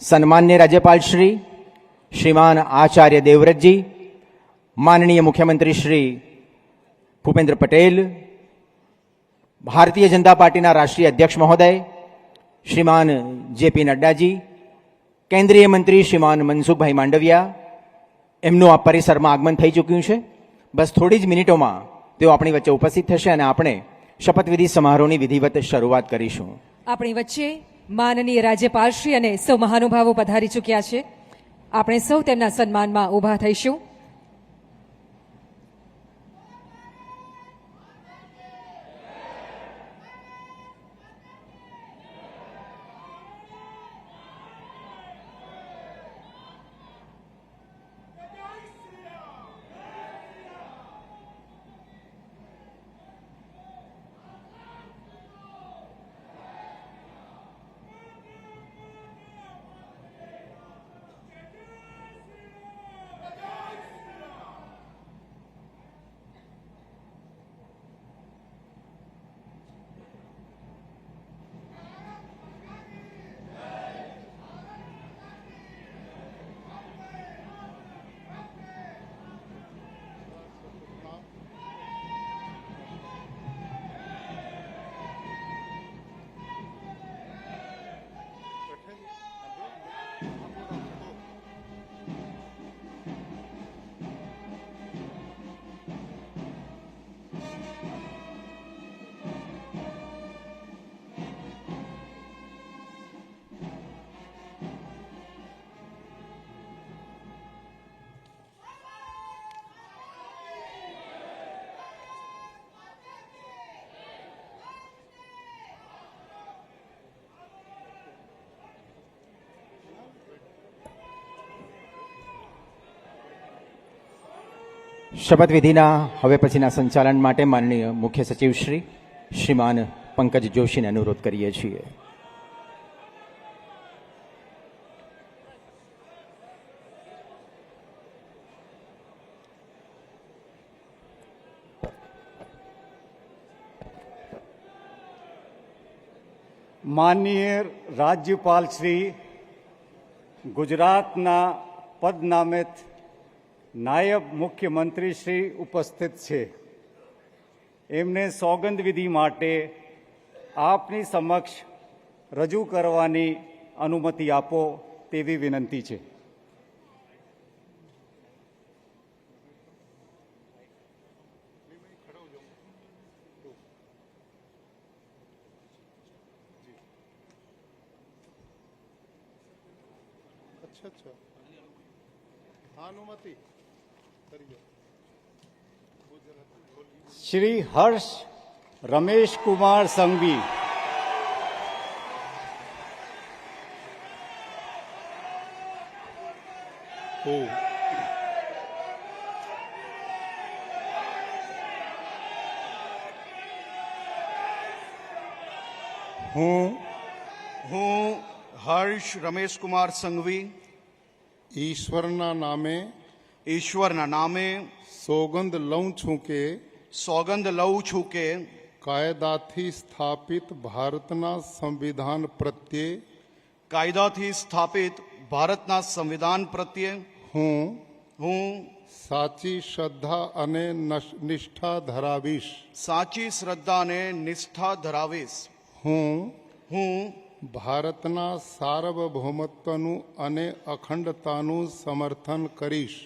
सन्मान्य राज्यपाल श्री श्रीमान आचार्य देवव्रत जी, माननीय मुख्यमंत्री श्री भूपेन्द्र पटेल, भारतीय जनता पार्टी राष्ट्रीय अध्यक्ष महोदय श्रीमान जेपी नड्डा जी, केन्द्रीय मंत्री श्रीमान मनसुखभाई मांडविया, एमનું આ પરિસરમાં આગમન થઈ ચૂક્યું છે। બસ થોડી જ મિનિટોમાં તેઓ આપણી વચ્ચે ઉપસ્થિત થશે અને આપણે શપથવિધિ સમારોહની વિધિવત શરૂઆત કરીશું। આપણી વચ્ચે માનનીય રાજ્યપાલશ્રી અને સૌ મહાનુભાવો પધારી ચૂક્યા છે। આપણે સૌ તેમના સન્માનમાં ઊભા થઈશું। શપથવિધિના હવે પછીના સંચાલન માટે માનનીય મુખ્ય સચિવ શ્રી શ્રીમાન પંકજ જોશીને અનુરોધ કરીએ છીએ। માનનીય રાજ્યપાલ શ્રી ગુજરાતના પદનામિત નાયબ મુખ્યમંત્રી શ્રી ઉપસ્થિત છે। એમને સોગંદ વિધિ માટે આપની સમક્ષ રજૂ કરવાની અનુમતિ આપો તેવી વિનંતી છે। अनुमति श्री हर्ष रमेश कुमार संघवी, हूँ हर्ष रमेश कुमार संघवी ईश्वरना नामे સોગંદ લઉં છું કે કાયદાથી સ્થાપિત ભારતના સંવિધાન પ્રત્યે હું સાચી શ્રદ્ધા અને નિષ્ઠા ધરાવીશ। હું ભારતના સાર્વભૌમત્વનું અને અખંડતાનું સમર્થન કરીશ।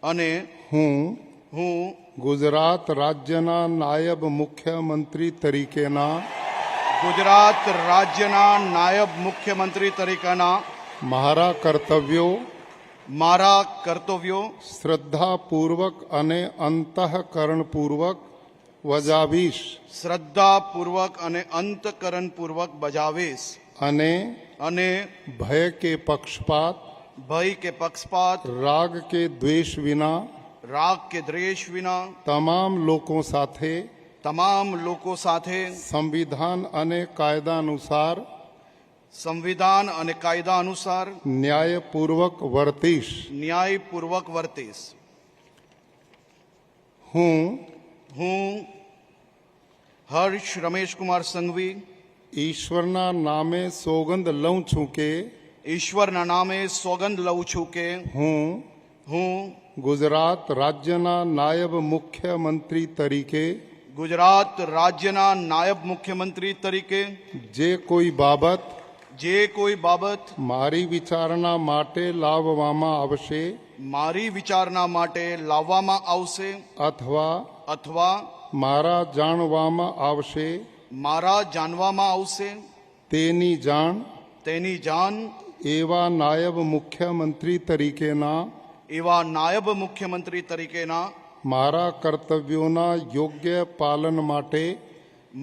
અને હું ગુજરાત રાજ્યના નાયબ મુખ્યમંત્રી તરીકેના મારા કર્તવ્યો શ્રદ્ધાપૂર્વક અને અંતઃકરણપૂર્વક બજાવીશ। અને ભય કે પક્ષપાત રાગ કે દ્વેષ વિના તમામ લોકો સાથે સંવિધાન અને કાયદા અનુસાર ન્યાયપૂર્વક વર્તીશ। હું હર્ષ રમેશકુમાર સંઘવી ઈશ્વરના નામે સોગંદ લઉં છું કે ઈશ્વરના નામે સોગંદ લઉં છું કે હું ગુજરાત રાજ્યના નાયબ મુખ્યમંત્રી તરીકે ગુજરાત રાજ્યના નાયબ મુખ્યમંત્રી તરીકે જે કોઈ બાબત મારી વિચારણા માટે લાવવામાં આવશે મારી વિચારણા માટે લાવવામાં આવશે અથવા મારા જાણવામાં આવશે તેની જાણ એવા નાયબ મુખ્યમંત્રી તરીકેના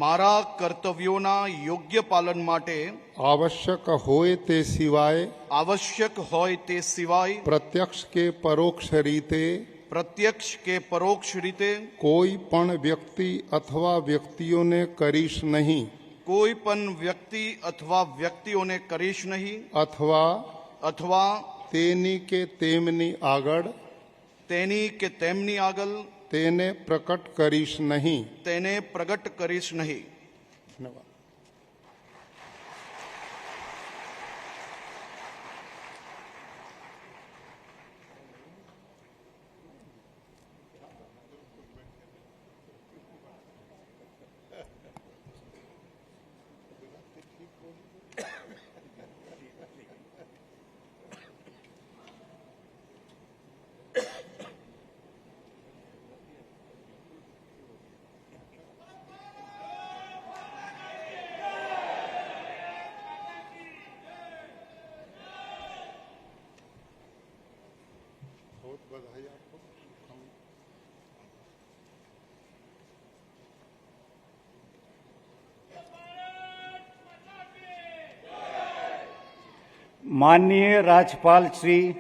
મારા કર્તવ્યોના યોગ્ય પાલન માટે આવશ્યક હોય તે સિવાય પ્રત્યક્ષ કે પરોક્ષ રીતે કોઈ પણ વ્યક્તિ અથવા વ્યક્તિઓને કરીશ નહીં અથવા તેની કે તેમની આગળ તેને પ્રકટ કરીશ નહીં ધન્યવાદ. માનનીય રાજપાલ શ્રી,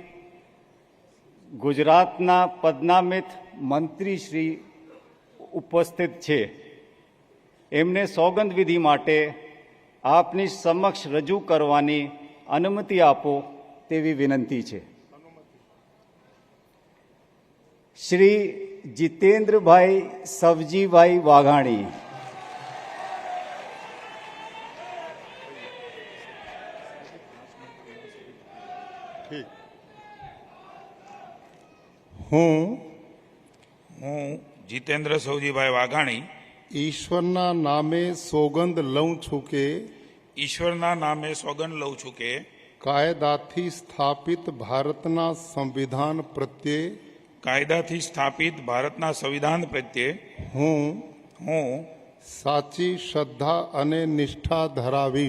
ગુજરાતના પદનામિત મંત્રી શ્રી ઉપસ્થિત છે. એમને સોગંદ વિધિ માટે આપની સમક્ષ રજૂ કરવાની અનુમતિ આપો તેવી વિનંતી છે. શ્રી જીતેન્દ્રભાઈ સવજીભાઈ વાઘાણી. હું જીતેન્દ્ર સૌજીભાઈ વાઘાણી ઈશ્વરના નામે સોગંદ લઉં છું કે ઈશ્વરના નામે સોગંદ લઉં છું કે કાયદાથી સ્થાપિત ભારતના સંવિધાન પ્રત્યે હું સાચી શ્રદ્ધા અને નિષ્ઠા ધરાવીશ.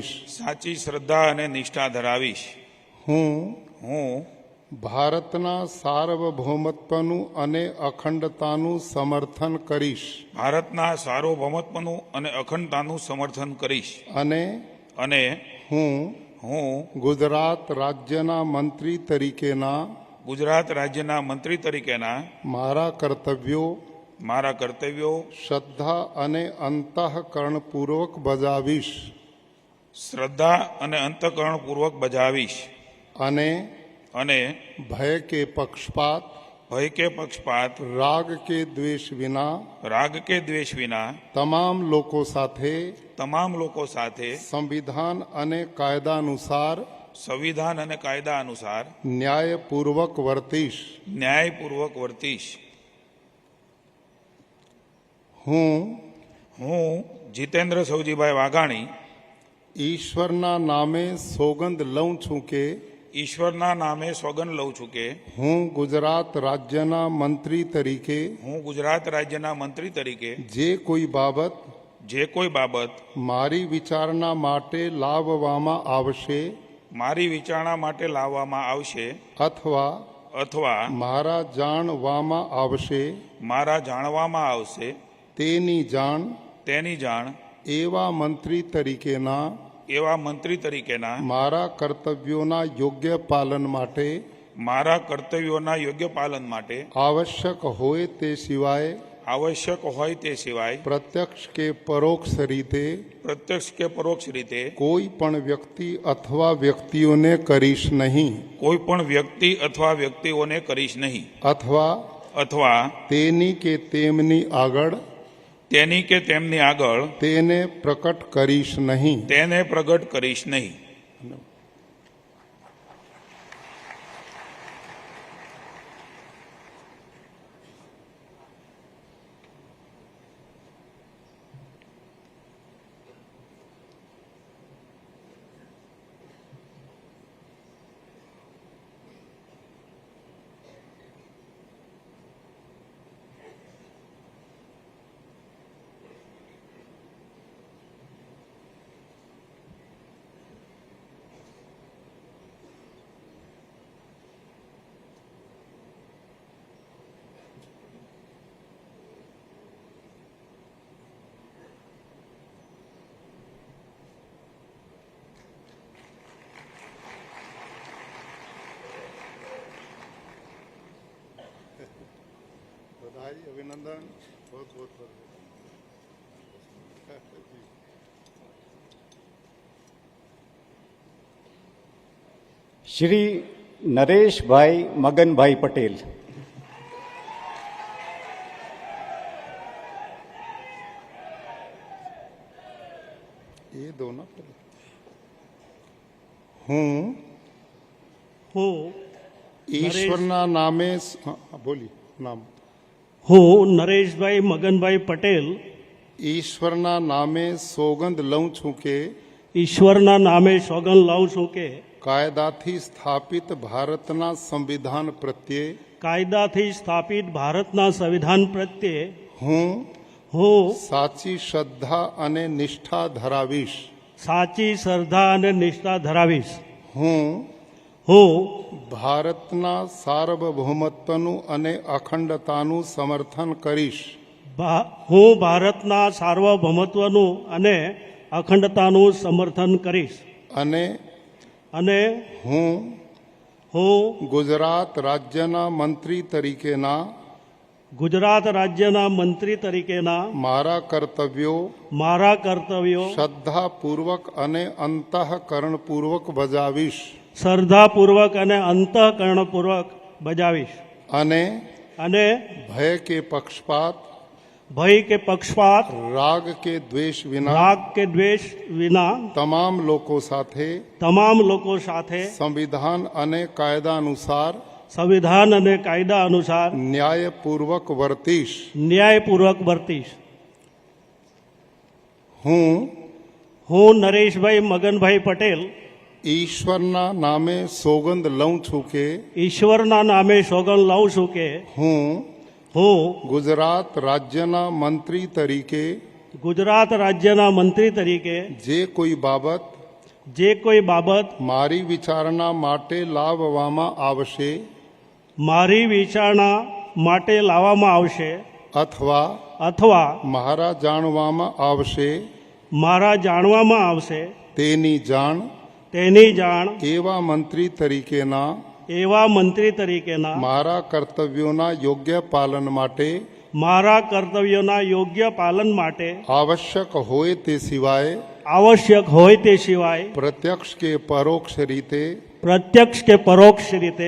હું ભારતના સાર્વભૌમત્વનું અને અખંડતાનું સમર્થન કરીશ. અને હું ગુજરાત રાજ્યના મંત્રી તરીકેના મારા કર્તવ્યો શ્રદ્ધા અને અંતઃકરણપૂર્વક બજાવીશ. અને ભય કે પક્ષપાત રાગ કે દ્વેષ વિના તમામ લોકો સાથે સંવિધાન અને કાયદા અનુસાર ન્યાયપૂર્વક વર્તીશ. હું જીતેન્દ્ર સૌજીભાઈ વાઘાણી ઈશ્વરના નામે સોગંદ લઉં છું કે હું ગુજરાત રાજ્યના મંત્રી તરીકે જે કોઈ બાબત મારી વિચારણા માટે લાવવામાં આવશે અથવા મારા જાણવામાં આવશે તેની જાણ એવા મંત્રી તરીકેના મારા કર્તવ્યોના યોગ્ય પાલન માટે આવશ્યક હોય તે સિવાય પ્રત્યક્ષ કે પરોક્ષ રીતે કોઈ પણ વ્યક્તિ અથવા વ્યક્તિઓને કરીશ નહીં અથવા તેની કે તેમની આગળ તેની કે તેમની આગળ તેને પ્રકટ કરીશ નહીં. તેને પ્રગટ કરીશ નહીં. બધાઈ અભિનંદન. बहुत बहुत શ્રી નરેશભાઈ મગનભાઈ પટેલ. એ દો ના પેલા. હું હું ઈશ્વરના નામે બોલી નામ હું નરેશભાઈ મગનભાઈ પટેલ ઈશ્વરના નામે સોગંદ લઉં છું કે ઈશ્વરના નામે સોગંદ લઉં છું કે કાયદાથી સ્થાપિત ભારતના સંવિધાન પ્રત્યે કાયદાથી સ્થાપિત ભારતના સંવિધાન પ્રત્યે હું હું સાચી શ્રદ્ધા અને નિષ્ઠા ધરાવીશ. સાચી શ્રદ્ધા અને નિષ્ઠા ધરાવીશ. હું હું ભારતના સાર્વભૌમત્વનું અને અખંડતાનું સમર્થન કરીશ. હું ભારતના સાર્વભૌમત્વનું અને અખંડતાનું સમર્થન કરીશ. અને અને હું હું ગુજરાત રાજ્યના મંત્રી તરીકેના ગુજરાત રાજ્યના મંત્રી તરીકેના મારા કર્તવ્યો શ્રદ્ધાપૂર્વક અને અંતઃકરણપૂર્વક બજાવીશ. શ્રદ્ધાપૂર્વક અને અંતઃકરણપૂર્વક બજાવીશ. અને અને ભય કે પક્ષપાત ભય કે પક્ષપાત રાગ કે દ્વેષ વિના રાગ કે દ્વેષ વિના તમામ લોકો સાથે સંવિધાન અને કાયદા અનુસાર સંવિધાન અને કાયદા અનુસાર ન્યાયપૂર્વક વર્તીશ. હું નરેશભાઈ મગનભાઈ પટેલ ઈશ્વરના નામે સોગંદ લઉં છું કે ઈશ્વરના નામે સોગંદ લઉં છું કે હું ગુજરાત રાજ્યના મંત્રી તરીકે જે કોઈ બાબત મારી વિચારણા માટે લાવવામાં આવશે અથવા મારા જાણવામાં આવશે તેની જાણ એવા મંત્રી તરીકેના મારા કર્તવ્યોના યોગ્ય પાલન માટે આવશ્યક હોય તે સિવાય પ્રત્યક્ષ કે પરોક્ષ રીતે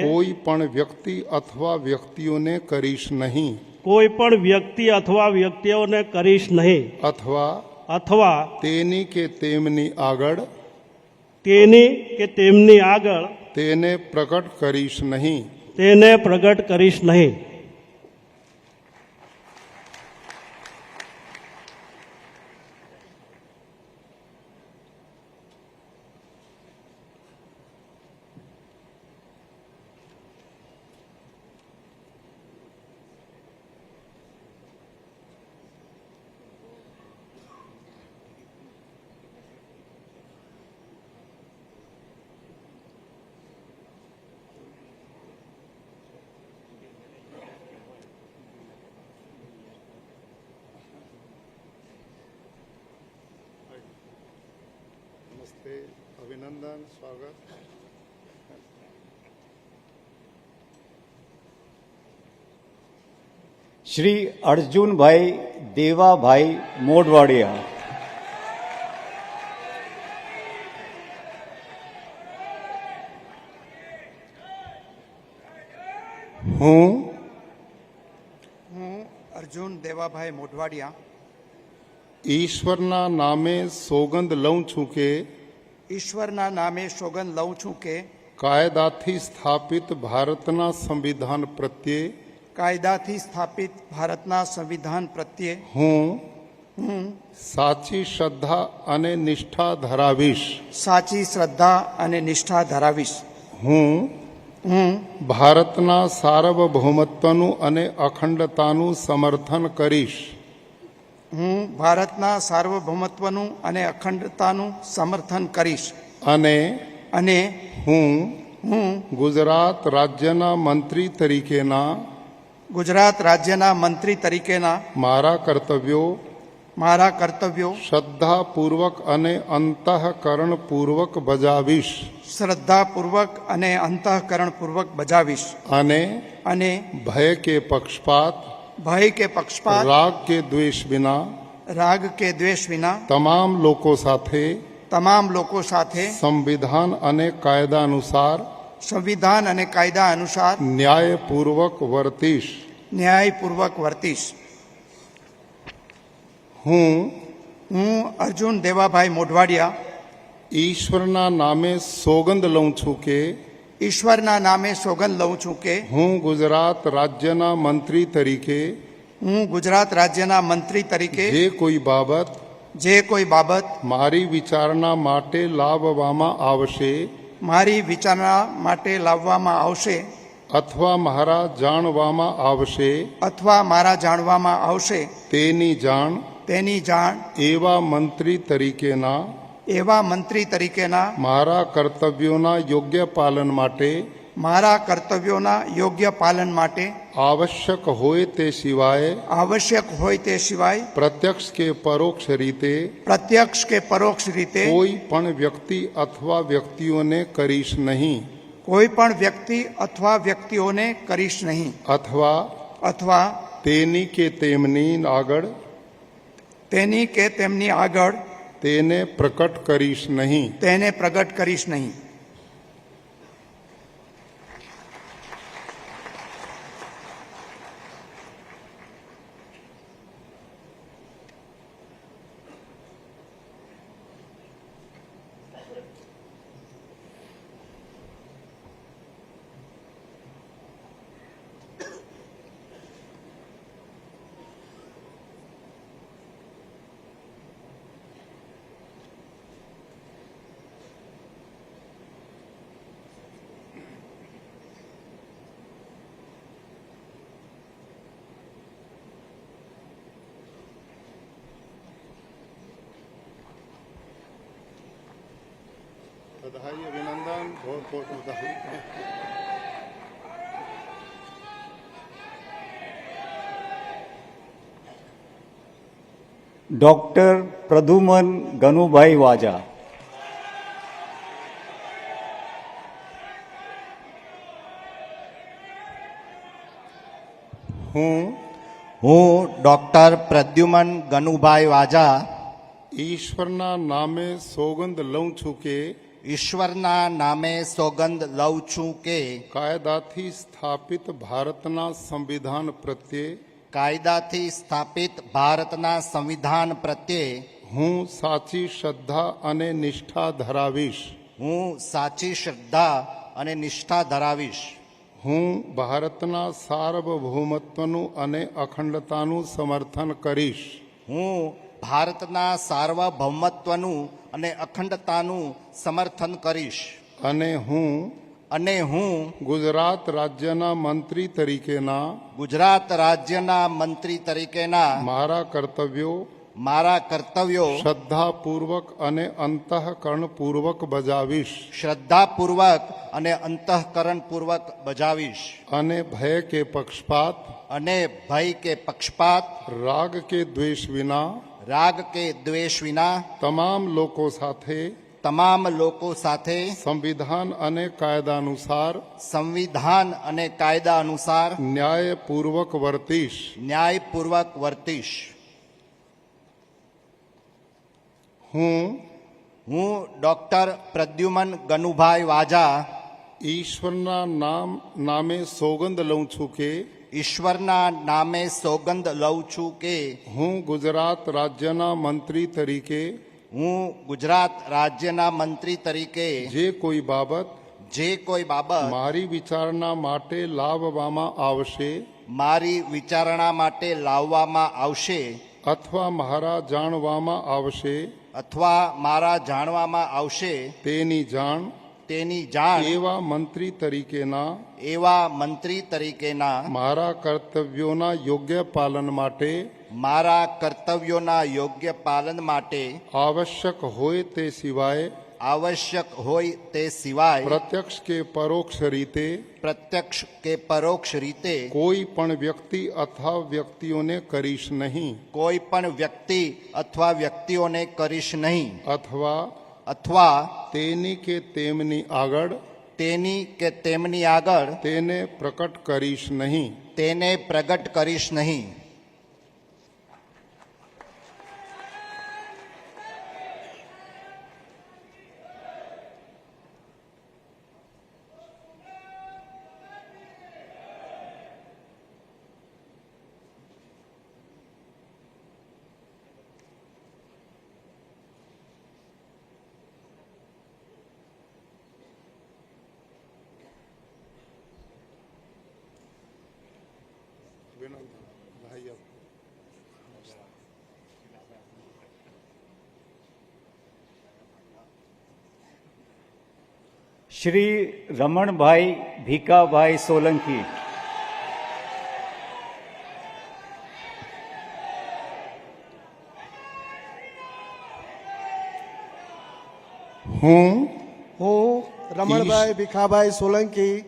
કોઈ પણ વ્યક્તિ અથવા વ્યક્તિઓને કરીશ નહીં. અથવા તેની કે તેમની આગળ તેને પ્રગટ કરીશ નહીં. નમસ્તે, અભિનંદન, સ્વાગત. શ્રી અર્જુનભાઈ દેવાભાઈ મોઢવાડિયા. હું અર્જુન દેવાભાઈ મોઢવાડિયા ઈશ્વરના નામે સોગંદ લઉં છું કે ઈશ્વરના નામે સોગંદ લઉં છું કે કાયદાથી સ્થાપિત ભારતના સંવિધાન પ્રત્યે કાયદાથી સ્થાપિત ભારતના સંવિધાન પ્રત્યે હું સાચી શ્રદ્ધા અને નિષ્ઠા ધરાવીશ. સાચી શ્રદ્ધા અને નિષ્ઠા ધરાવીશ. હું ભારતના સાર્વભૌમત્વનું અને અખંડતાનું સમર્થન કરીશ. હું ભારતના સાર્વભૌમત્વનું અને અખંડતાનું સમર્થન કરીશ. અને હું ગુજરાત રાજ્યના મંત્રી તરીકેના ગુજરાત રાજ્યના મંત્રી તરીકેના મારા કર્તવ્યો શ્રદ્ધાપૂર્વક અને અંતઃકરણપૂર્વક બજાવીશ. શ્રદ્ધાપૂર્વક અને અંતઃકરણપૂર્વક બજાવીશ. અને ભય કે પક્ષપાત રાગ કે દ્વેષ વિના તમામ લોકો સાથે સંવિધાન અને કાયદા અનુસાર ન્યાયપૂર્વક વર્તીશ. હું અર્જુન દેવાભાઈ મોઢવાડિયા ઈશ્વરના નામે સોગંદ લઉં છું કે ઈશ્વરના નામે સોગંદ લઉં છું કે હું ગુજરાત રાજ્યના મંત્રી તરીકે જે કોઈ બાબત મારી વિચારણા માટે લાવવામાં આવશે અથવા મારા જાણવામાં આવશે તેની જાણ એવા મંત્રી તરીકેના મારા કર્તવ્યોના યોગ્ય પાલન માટે આવશ્યક હોય તે સિવાય પ્રત્યક્ષ કે પરોક્ષ રીતે કોઈ પણ વ્યક્તિ અથવા વ્યક્તિઓને કરીશ નહીં અથવા તેની કે તેમની આગળ તેને પ્રકટ કરીશ નહીં. બધાઈ અભિનંદન. बहुत बहुत बधाई. ડોક્ટર પ્રદ્યુમન ગનુભાઈ વાજા. હું ડોક્ટર પ્રદ્યુમન ગનુભાઈ વાજા ઈશ્વરના નામે સોગંદ લઉં છું કે ઈશ્વરના નામે સોગંદ લઉં છું કે કાયદાથી સ્થાપિત ભારતના સંવિધાન પ્રત્યે હું સાચી શ્રદ્ધા અને નિષ્ઠા ધરાવીશ. હું ભારતના સાર્વભૌમત્વનું અને અખંડતાનું સમર્થન કરીશ. અને હું ગુજરાત રાજ્યના મંત્રી તરીકેના મારા કર્તવ્યો શ્રદ્ધાપૂર્વક અને અંતઃકરણપૂર્વક બજાવીશ. અને ભય કે પક્ષપાત રાગ કે દ્વેષ વિના તમામ લોકો સાથે સંવિધાન અને કાયદા અનુસાર ન્યાયપૂર્વક વર્તીશ. હું ડોક્ટર પ્રદ્યુમન ગનુભાઈ વાજા ઈશ્વરના નામે સોગંદ લઉં છું કે ઈશ્વરના નામે સોગંદ લઉં છું કે હું ગુજરાત રાજ્યના મંત્રી તરીકે હું ગુજરાત રાજ્યના મંત્રી તરીકે જે કોઈ બાબત જે કોઈ બાબત મારી વિચારણા માટે લાવવામાં આવશે મારી વિચારણા માટે લાવવામાં આવશે અથવા મારા જાણવામાં આવશે અથવા મારા જાણવામાં આવશે તેની જાણ એવા મંત્રી તરીકેના મારા કર્તવ્યોના યોગ્ય પાલન માટે આવશ્યક હોય તે સિવાય પ્રત્યક્ષ કે પરોક્ષ રીતે કોઈ પણ વ્યક્તિ અથવા વ્યક્તિઓને કરીશ નહીં અથવા તેની કે તેમની આગળ તેને પ્રકટ કરીશ નહીં શ્રી રમણભાઈ ભીખાભાઈ સોલંકી. હું રમણભાઈ ભીખાભાઈ સોલંકી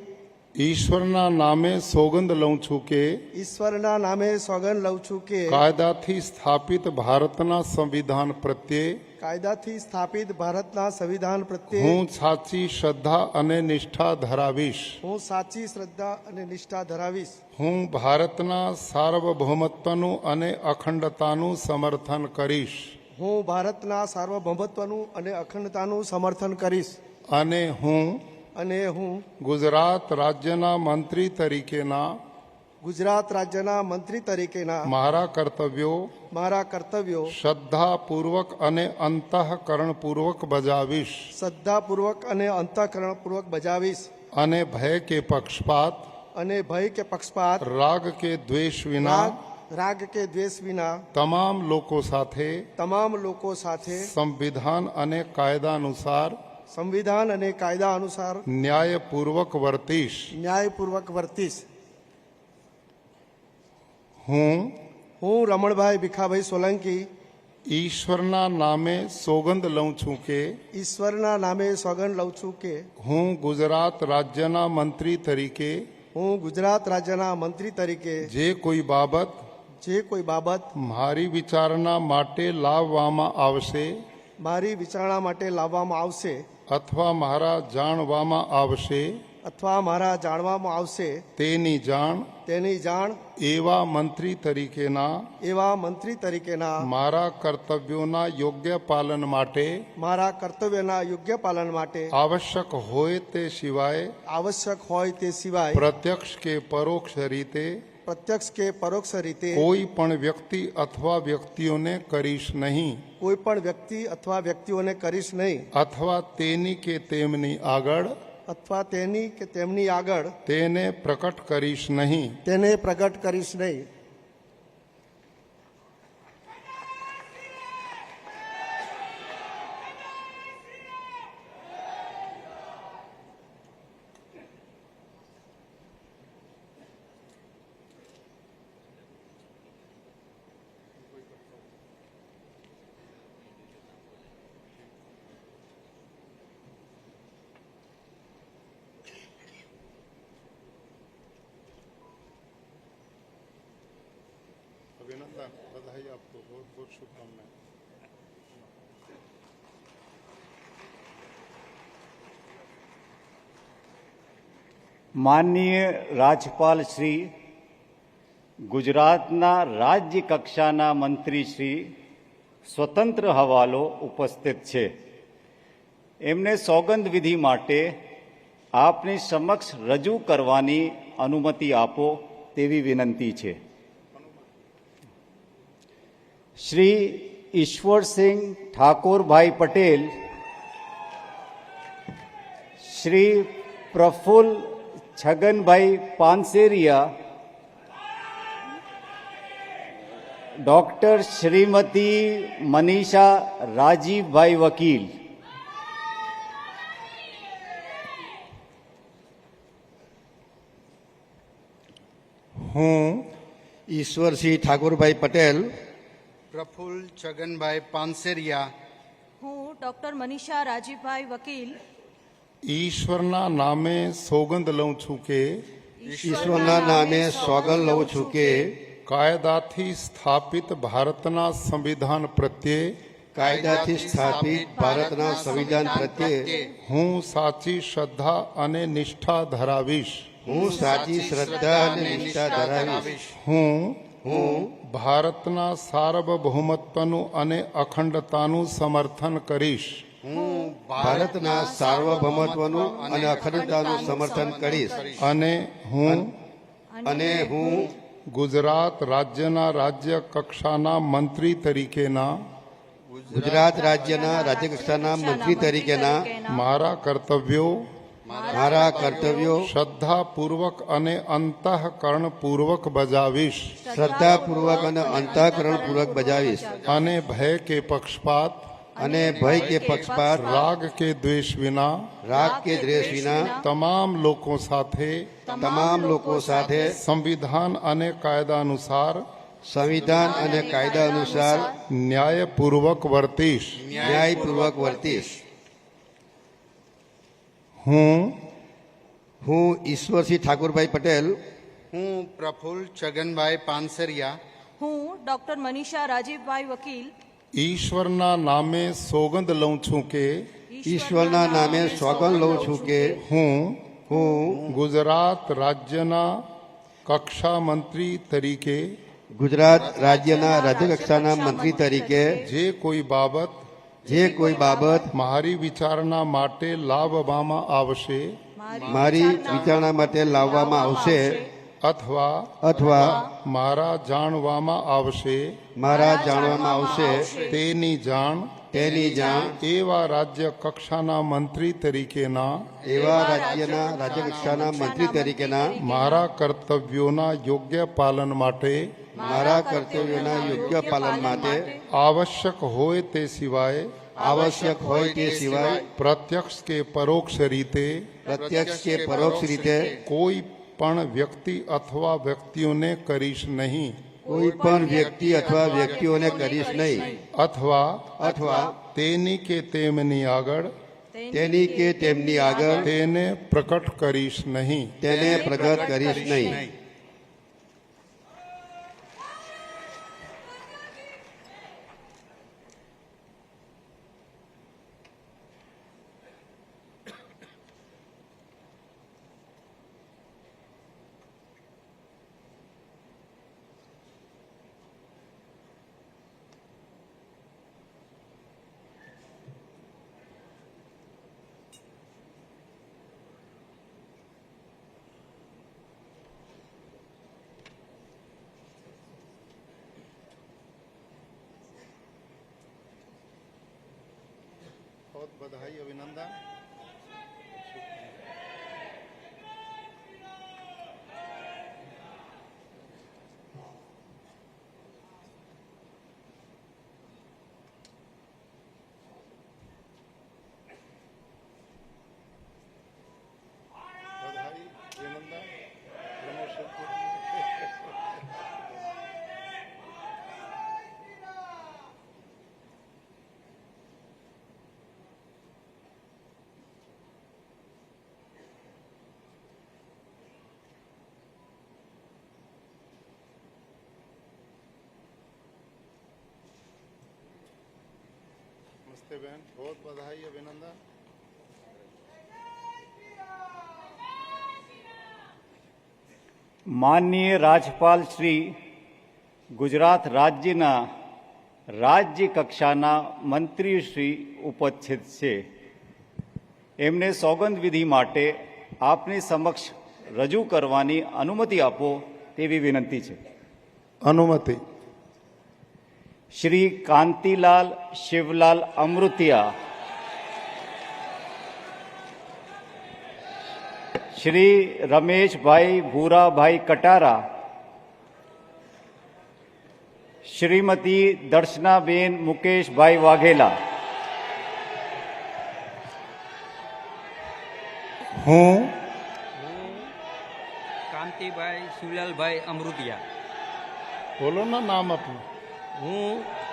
ઈશ્વરના નામે સોગંદ લઉં છું કે ઈશ્વરના નામે સોગંદ લઉં છું કે કાયદાથી સ્થાપિત ભારતના સંવિધાન પ્રત્યે કાયદાથી સ્થાપિત ભારતના સંવિધાન પ્રત્યે હું સાચી શ્રદ્ધા અને નિષ્ઠા ધરાવીશ હું ભારતના સાર્વભૌમત્વનું અને અખંડતાનું સમર્થન કરીશ હું ભારતના સાર્વભૌમત્વનું અને અખંડતાનું સમર્થન કરીશ અને હું ગુજરાત રાજ્યના મંત્રી તરીકેના મારા કર્તવ્યો શ્રદ્ધાપૂર્વક અને અંતઃકરણપૂર્વક બજાવીશ અને ભય કે પક્ષપાત રાગ કે દ્વેષ વિના તમામ લોકો સાથે સંવિધાન અને કાયદા અનુસાર ન્યાયપૂર્વક વર્તીશ હું રમણભાઈ ભીખાભાઈ સોલંકી ઈશ્વરના નામે સોગંદ લઉં છું કે હું ગુજરાત રાજ્યના મંત્રી તરીકે જે કોઈ બાબત મારી વિચારણા માટે લાવવામાં આવશે અથવા મારા જાણવામાં આવશે તેની જાણ એવા મંત્રી તરીકેના મારા કર્તવ્યોના યોગ્ય પાલન માટે આવશ્યક હોય તે સિવાય પ્રત્યક્ષ કે પરોક્ષ રીતે કોઈ પણ વ્યક્તિ અથવા વ્યક્તિઓને કરીશ નહીં અથવા તેની કે તેમની આગળ તેને પ્રકટ કરીશ નહીં अभिनंदन, बधाई आपको, बहुत बहुत शुभकामनाएं। માનનીય રાજ્યપાલ શ્રી, ગુજરાતના રાજ્ય કક્ષાના મંત્રી શ્રી સ્વતંત્ર હવાલો ઉપસ્થિત છે. એમને સોગંદ વિધિ માટે આપની સમક્ષ રજૂ કરવાની અનુમતિ આપો. તેવી વિનંતી છે. શ્રી ઈશ્વરસિંહ ઠાકોરભાઈ પટેલ, શ્રી પ્રફુલ્લ છગનભાઈ પાનસેરિયા, ડોક્ટર શ્રીમતી મનીષા રાજીવભાઈ વકીલ. હું ઈશ્વરસિંહ ઠાકોરભાઈ પટેલ, પ્રફુલ્લ છગનભાઈ પાનસેરિયા, હું ડોક્ટર મનીષા રાજીવભાઈ વકીલ ઈશ્વરના નામે સોગંદ લઉં છું કે ઈશ્વરના નામે સોગંદ લઉં છું કે કાયદાથી સ્થાપિત ભારતના સંવિધાન પ્રત્યે કાયદાથી સ્થાપિત ભારતના સંવિધાન પ્રત્યે હું સાચી શ્રદ્ધા અને નિષ્ઠા ધરાવીશ. હું સાચી શ્રદ્ધા અને નિષ્ઠા ધરાવીશ. હું ભારતના સાર્વભૌમત્વનું અને અખંડતાનું સમર્થન કરીશ. હું ભારતના સાર્વભૌમત્વનું અને અખંડતાનું સમર્થન કરીશ. અને હું ગુજરાત રાજ્યના રાજ્ય કક્ષાના મંત્રી તરીકેના ગુજરાત રાજ્યના રાજ્યકક્ષાના મંત્રી તરીકેના મારા કર્તવ્યો શ્રદ્ધાપૂર્વક અને અંતઃકરણપૂર્વક બજાવીશ. શ્રદ્ધાપૂર્વક અને અંતઃકરણપૂર્વક બજાવીશ. અને ભય કે પક્ષપાત રાગ કે દ્વેષ વિના તમામ લોકો સાથે સંવિધાન અને કાયદા અનુસાર ન્યાયપૂર્વક વર્તીશ. હું ઈશ્વરસિંહ ઠાકોરભાઈ પટેલ, હું પ્રફુલ્લ છગનભાઈ પાનસેરિયા, હું ડોક્ટર મનીષા રાજીવભાઈ વકીલ ઈશ્વરના નામે સોગંદ લઉં છું કે ઈશ્વરના નામે સોગંદ લઉં છું કે હું ગુજરાત રાજ્યના કક્ષા મંત્રી તરીકે ગુજરાત રાજ્યના રાજ્યકક્ષાના મંત્રી તરીકે જે કોઈ બાબત મારી વિચારણા માટે લાવવામાં આવશે અથવા મારા જાણવામાં આવશે તેની જાણ એવા રાજ્ય કક્ષાના મંત્રી તરીકેના મારા કર્તવ્યોના યોગ્ય પાલન માટે આવશ્યક હોય તે સિવાય પ્રત્યક્ષ કે પરોક્ષ રીતે કોઈ પણ વ્યક્તિ અથવા વ્યક્તિઓને કરીશ નહીં. અથવા તેની કે તેમની આગળ તેને પ્રગટ કરીશ નહીં. बहुत बधाई अभिनंदन. बधाई अभिनंदन प्रमोशन नमस्ते बहन, बहुत बधाई अभिनंदन. માનનીય રાજ્યપાલ શ્રી ગુજરાત રાજ્યના રાજ્ય કક્ષાના મંત્રી શ્રી ઉપસ્થિત છે. એમને સોગંદ વિધિ માટે આપની સમક્ષ રજૂ કરવાની અનુમતિ આપો તેવી વિનંતી છે. અનુમતિ. શ્રી કાંતિલાલ શિવલાલ અમૃતિયા, શ્રી રમેશભાઈ ભૂરાભાઈ કટારા, શ્રીમતી દર્શનાબેન મુકેશભાઈ વાઘેલા. હું કાંતિભાઈ શિવલાલભાઈ અમૃતિયા. બોલો ના નામ આપનું. હું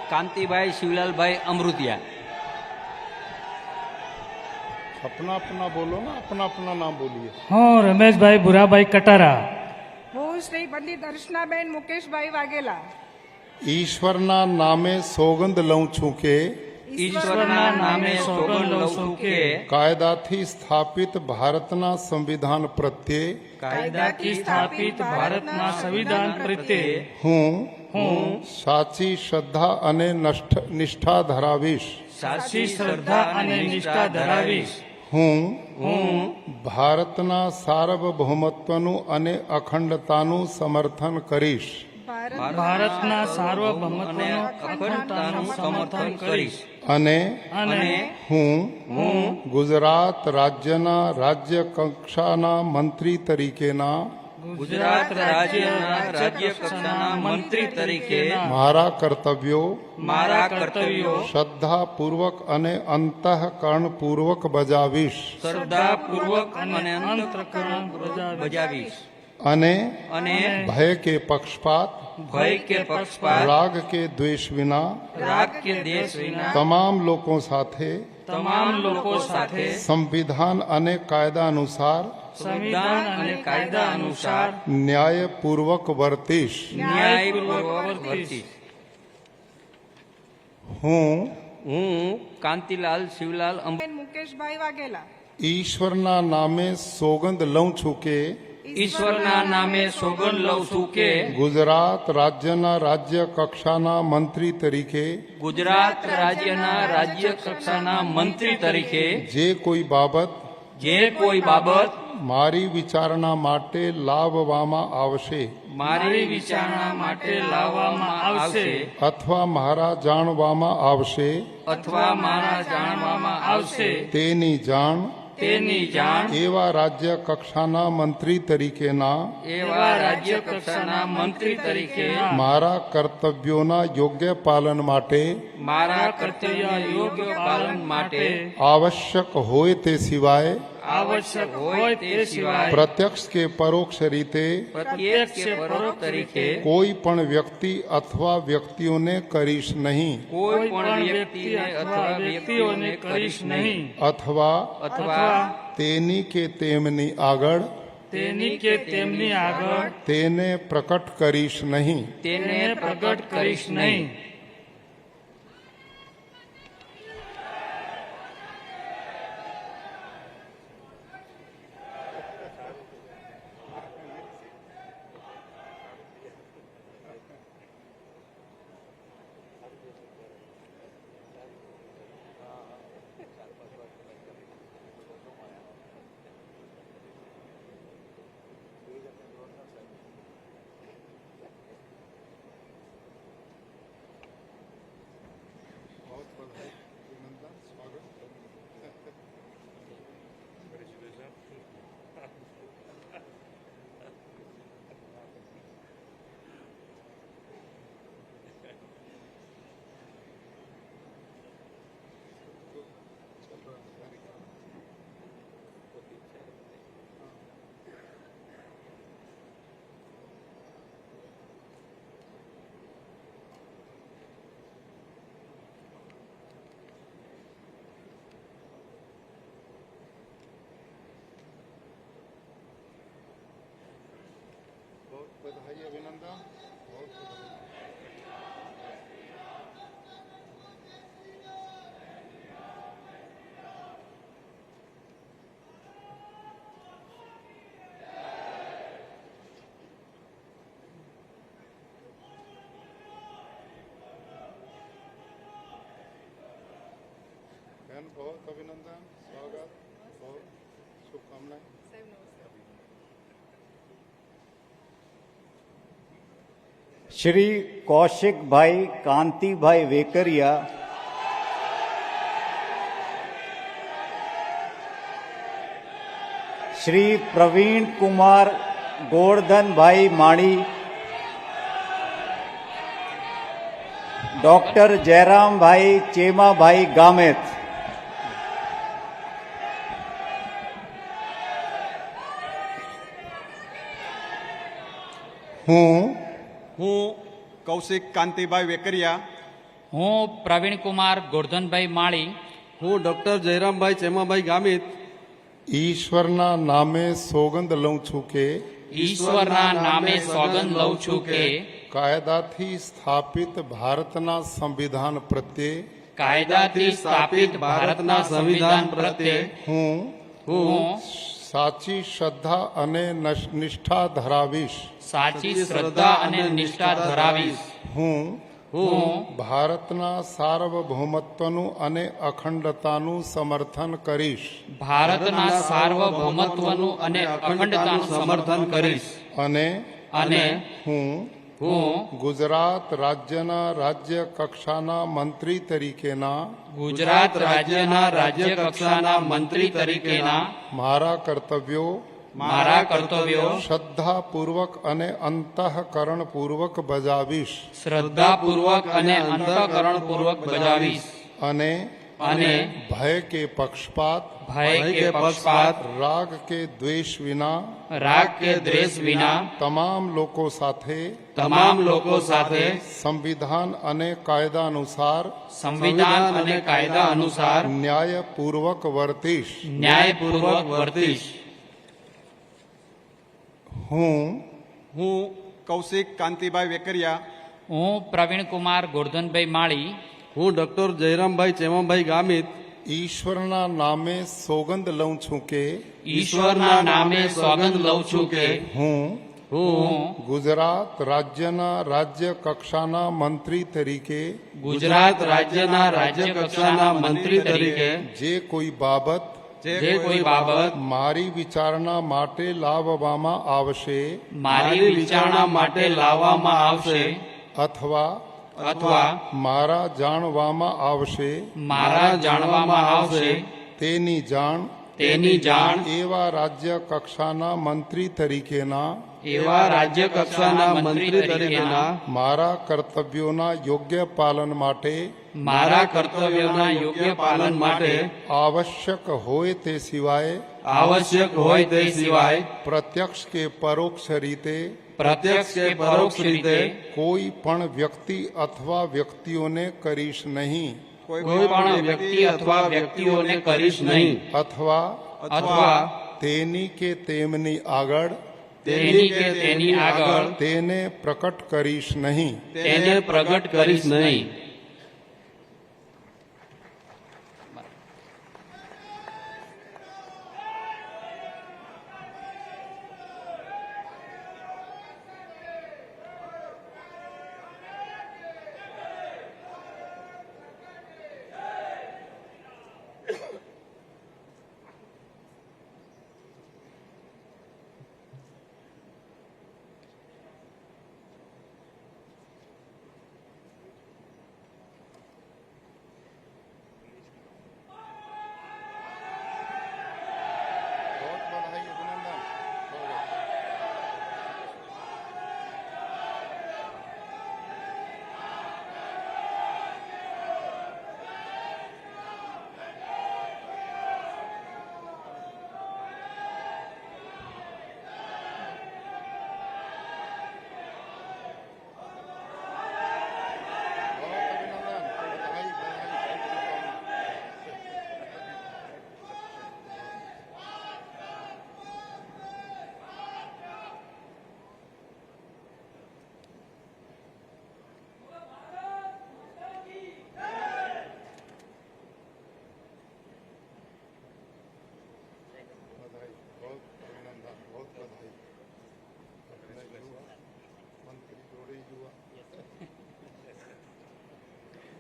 કાંતિભાઈ શિવલાલભાઈ અમૃતિયા. अपना बोलो ना, अपना नाम बोलिए. હું રમેશભાઈ ભુરાભાઈ કટારા. હું શ્રી પંડિત દર્શનાબેન મુકેશભાઈ વાઘેલા. ઈશ્વરના નામે સોગંદ લઉં છું કે ઈશ્વરના નામે સોગંદ લઉં છું કે કાયદાથી સ્થાપિત ભારતના સંવિધાન પ્રત્યે કાયદાથી સ્થાપિત ભારતના સંવિધાન પ્રત્યે હું સાચી શ્રદ્ધા અને નિષ્ઠા ધરાવીશ. સાચી શ્રદ્ધા અને નિષ્ઠા ધરાવીશ. હું ભારતના સાર્વભૌમત્વનું અને અખંડતાનું સમર્થન કરીશ. ભારતના સાર્વભૌમત્વનું અખંડતાનું સમર્થન કરીશ. અને અને હું ગુજરાત રાજ્યના રાજ્ય કક્ષાના મંત્રી તરીકેના ગુજરાત રાજ્યના રાજ્ય કક્ષાના મંત્રી તરીકે મારા કર્તવ્યો શ્રદ્ધાપૂર્વક અને અંતઃકરણપૂર્વક બજાવીશ. શ્રદ્ધાપૂર્વક અને અંતઃકરણ બજાવીશ. અને અને ભય કે પક્ષપાત રાગ કે દ્વેષ વિના તમામ લોકો સાથે સંવિધાન અને કાયદા અનુસાર ન્યાયપૂર્વક વર્તીશ. હું કાંતિલાલ શિવલાલ મુકેશભાઈ વાઘેલા. ઈશ્વરના નામે સોગંદ લઉં છું કે ઈશ્વરના નામે સોગંદ લઉં છું કે ગુજરાત રાજ્યના રાજ્ય કક્ષાના મંત્રી તરીકે ગુજરાત રાજ્યના રાજ્ય કક્ષાના મંત્રી તરીકે જે કોઈ બાબત મારી વિચારણા માટે લાવવામાં આવશે અથવા મારા જાણવામાં આવશે તેની જાણ એવા રાજ્ય કક્ષાના મંત્રી તરીકેના મારા કર્તવ્યોના યોગ્ય પાલન માટે આવશ્યક હોય તે સિવાય પ્રત્યક્ષ કે પરોક્ષ રીતે કોઈ પણ વ્યક્તિ અથવા વ્યક્તિઓને કરીશ નહીં. અથવા તેની કે તેમની આગળ તેને પ્રકટ કરીશ નહીં. બધાઈ અભિનંદન. બેન બહુ અભિનંદન, સ્વાગત, બહુ શુભકામનાएं. શ્રી કૌશિકભાઈ કાંતિભાઈ વેકરિયા, શ્રી પ્રવીણ કુમાર ગોરધનભાઈ માળી, ડોક્ટર જયરામભાઈ ચેમાભાઈ ગામેત, હું કૌશિક કાંતિભાઈ વેકરિયા, હું પ્રવીણકુમાર ગોરધનભાઈ માળી, હું ડોક્ટર જયરામભાઈ ચેમાભાઈ ગામિત ઈશ્વરના નામે સોગંદ લઉં છું કે ઈશ્વરના નામે સોગંદ લઉં છું કે કાયદાથી સ્થાપિત ભારતના સંવિધાન પ્રત્યે કાયદાથી સ્થાપિત ભારતના સંવિધાન પ્રત્યે હું સાચી શ્રદ્ધા અને નિષ્ઠા ધરાવીશ. સાચી શ્રદ્ધા અને નિષ્ઠા ધરાવીશ. હું હું ભારતના સાર્વભૌમત્વનું અને અખંડતાનું સમર્થન કરીશ ભારતના સાર્વભૌમત્વનું અને અખંડતાનું સમર્થન કરીશ. અને હું હું ગુજરાત રાજ્યના રાજ્ય કક્ષાના મંત્રી તરીકેના ગુજરાત રાજ્યના રાજ્ય કક્ષાના મંત્રી તરીકેના મારા કર્તવ્યો શ્રદ્ધાપૂર્વક અને અંતઃકરણપૂર્વક બજાવીશ શ્રદ્ધાપૂર્વક અને અંતઃકરણપૂર્વક બજાવીશ. અને ભય કે પક્ષપાત રાગ કે દ્વેષ વિના તમામ લોકો સાથે સંવિધાન અને કાયદા અનુસાર ન્યાયપૂર્વક વર્તીશ. હું કૌશિક કાંતિભાઈ વેકરિયા, હું પ્રવીણકુમાર ગોરધનભાઈ માળી, હું ડોક્ટર જયરામભાઈ ચેમાભાઈ ગામિત ઈશ્વરના નામે સોગંદ લઉં છું કે ઈશ્વરના નામે સોગંદ લઉં છું કે હું હું ગુજરાત રાજ્યના રાજ્ય કક્ષાના મંત્રી તરીકે ગુજરાત રાજ્યના રાજ્ય કક્ષાના મંત્રી તરીકે જે કોઈ બાબત મારી વિચારણા માટે લાવવામાં આવશે અથવા મારા જાણવામાં આવશે તેની જાણ એવા રાજ્ય કક્ષાના મંત્રી તરીકેના મારા કર્તવ્યોના યોગ્ય પાલન માટે આવશ્યક હોય તે સિવાય પ્રત્યક્ષ કે પરોક્ષ રીતે કોઈ પણ વ્યક્તિ અથવા વ્યક્તિઓને કરીશ નહીં અથવા તેની કે તેમની આગળ તેને પ્રકટ કરીશ નહીં.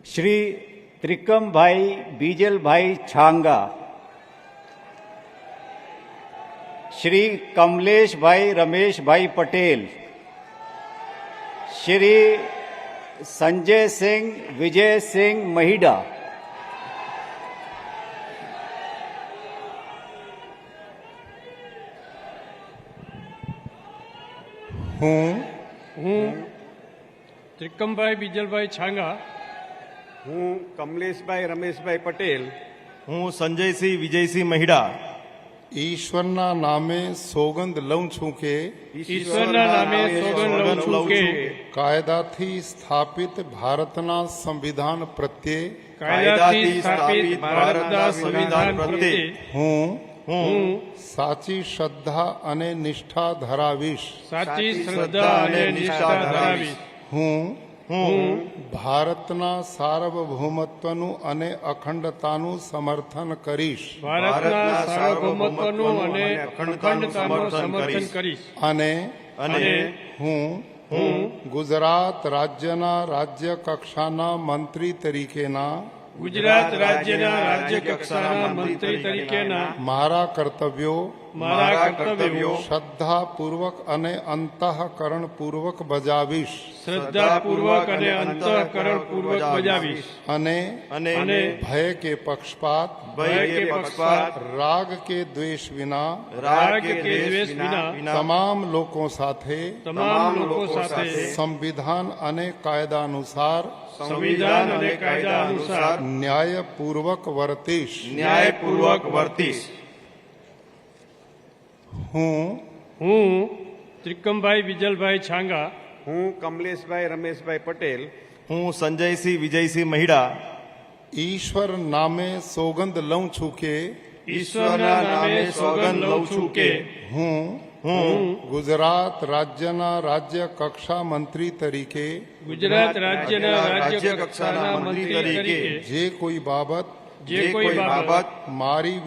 શ્રી ત્રિકમભાઈ બીજલભાઈ છાંગા, શ્રી કમલેશભાઈ રમેશભાઈ પટેલ, શ્રી સંજયસિંહ વિજયસિંહ મહિડા, હું ત્રિકમભાઈ બીજલભાઈ છાંગા, હું કમલેશભાઈ રમેશભાઈ પટેલ, હું સંજયસિંહ વિજયસિંહ મહિડા ઈશ્વરના નામે સોગંદ લઉં છું કે ઈશ્વરના નામે સોગંદ લઉં છું કે કાયદાથી સ્થાપિત ભારતના સંવિધાન પ્રત્યે કાયદાથી સ્થાપિત ભારતના સંવિધાન પ્રત્યે હું સાચી શ્રદ્ધા અને નિષ્ઠા ધરાવીશ. સાચી શ્રદ્ધા અને નિષ્ઠા ધરાવીશ. હું ભારતના સાર્વભૌમત્વનું અને અખંડતાનું સમર્થન કરીશ ભારતના સાર્વભૌમત્વનું અને અખંડતાનું સમર્થન કરીશ. અને હું ગુજરાત રાજ્યના રાજ્ય કક્ષાના મંત્રી તરીકેના ગુજરાત રાજ્યના રાજ્ય કક્ષાના મંત્રી તરીકેના મારા કર્તવ્યો શ્રદ્ધાપૂર્વક અને અંતઃકરણપૂર્વક બજાવીશ શ્રદ્ધાપૂર્વક અને અંતઃકરણપૂર્વક બજાવીશ. અને ભય કે પક્ષપાત રાગ કે દ્વેષ વિના તમામ લોકો સાથે સંવિધાન અને કાયદા અનુસાર ન્યાયપૂર્વક વર્તીશ. હું ત્રિકમભાઈ બીજલભાઈ છાંગા, હું કમલેશભાઈ રમેશભાઈ પટેલ, હું સંજયસિંહ વિજયસિંહ મહિડા ઈશ્વર નામે સોગંદ લઉં છું કે ઈશ્વરના નામે સોગંદ લઉં છું કે હું ગુજરાત રાજ્યના રાજ્ય કક્ષા મંત્રી તરીકે ગુજરાત રાજ્યના રાજ્ય કક્ષાના મંત્રી તરીકે જે કોઈ બાબત મારી